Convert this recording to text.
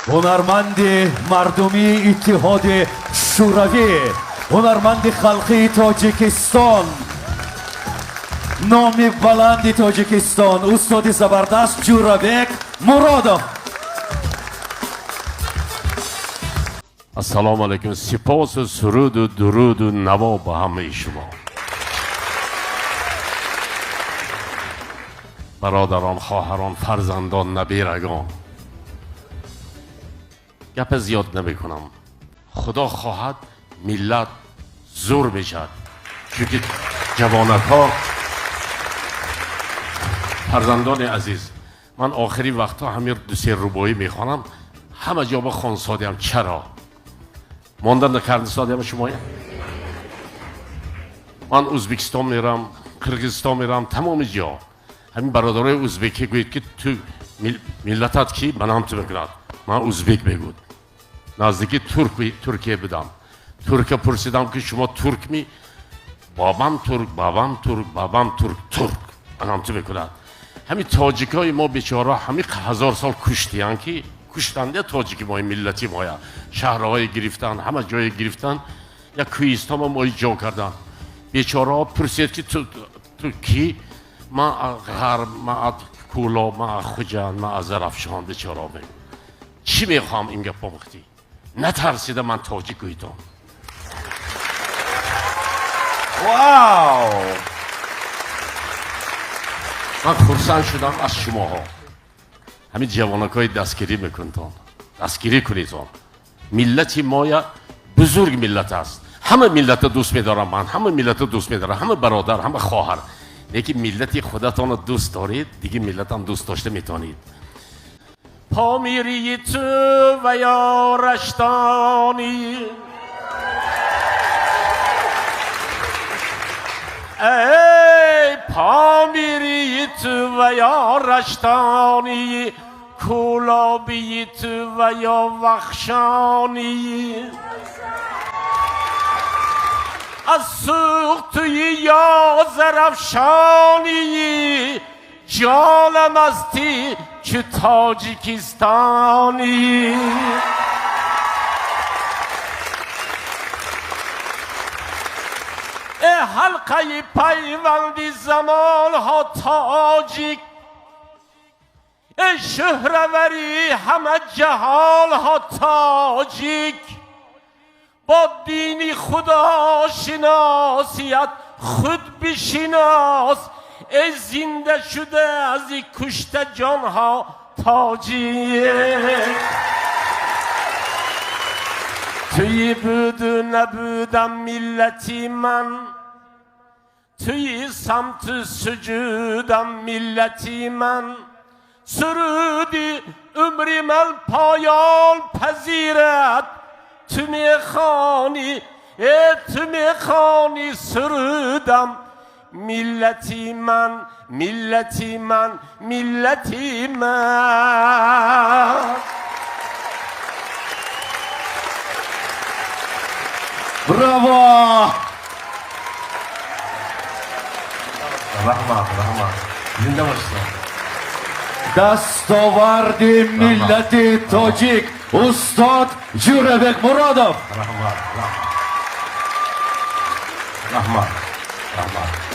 هنرمند مردمی اتحاد شوروی، هنرمند خلقی تاجیکستان، نام بلند تاجیکستان، استاد زبردست جورابک مرادov. السلام علیکم. سپاس و سرود و درود و نوا به همه شما. برادران، خواهران، فرزندان، نبیرگان، گپ زیاد نمی کنم. خدا خواهد ملت زور میشد، چون جوانک ها، فرزندان عزیز، من آخری وقتا همین دو سه ربایی میخوانم، همه جا با خانسادی هم. چرا؟ ماندن نکردن سادی هم شما. من ازبکستان میرم، قرقیزستان میرم، تمام جا همین برادرای ازبکی گوید که تو ملتت کی؟ من هم تو بگرد. من ازبک بگود، نزدیکی ترکیه بدم. ترک پرسیدم که شما ترک می؟ بابام ترک، بابام ترک، بابام ترک. من هم تو بگرد. همین تاجیک های ما بیچاره همین 1000 سال کشتیان که کشتنده تاجیک ما، ملتی ما، شهرهای گرفتن، همه جای گرفتن، یا کوهستان ما جا کردن. بیچاره ها پرسید که تو کی؟ ما غرب، ما کولا، ما خوجان، ما زرافشان. بیچاره ها بگو چی میخوام این گپ وقتی نترسیده من تاجیک گویدم. واو، من خرسند شدم از شما ها، همین جوانک های دستگیری میکنتان، دستگیری کنیتان. ملت ما بزرگ ملت است. همه ملت دوست میدارم، من همه ملت دوست میدارم، همه برادر، همه خواهر. لیکن ملت خودتان دوست دارید، دیگه ملت هم دوست داشته میتونید. پامیری تو و یا رشتانی، ای پامیری تو و یا رشتانی، کولابی تو و یا وخشانی، از سوق توی یا زرفشانی، جانم استی چه تاجیکستانی. ای حلقه پیوندی زمان ها تاجیک، ای شهروری همه جهان ها تاجیک، با دینی خدا شناسیت خود بشناس، ای زنده شده از این کشته جان ها تاجیک. توی بود و نبودم ملتی من، توی سمت سجودم ملتی من، سرودی عمری من پایان پذیرد. تو میخوانی، تو میخوانی سرودم ملتی من، ملتی من، ملتی من. براво! رحمت زنده باشید. دستاورد ملت تاجیک استاد جورابک مرادov. رحمت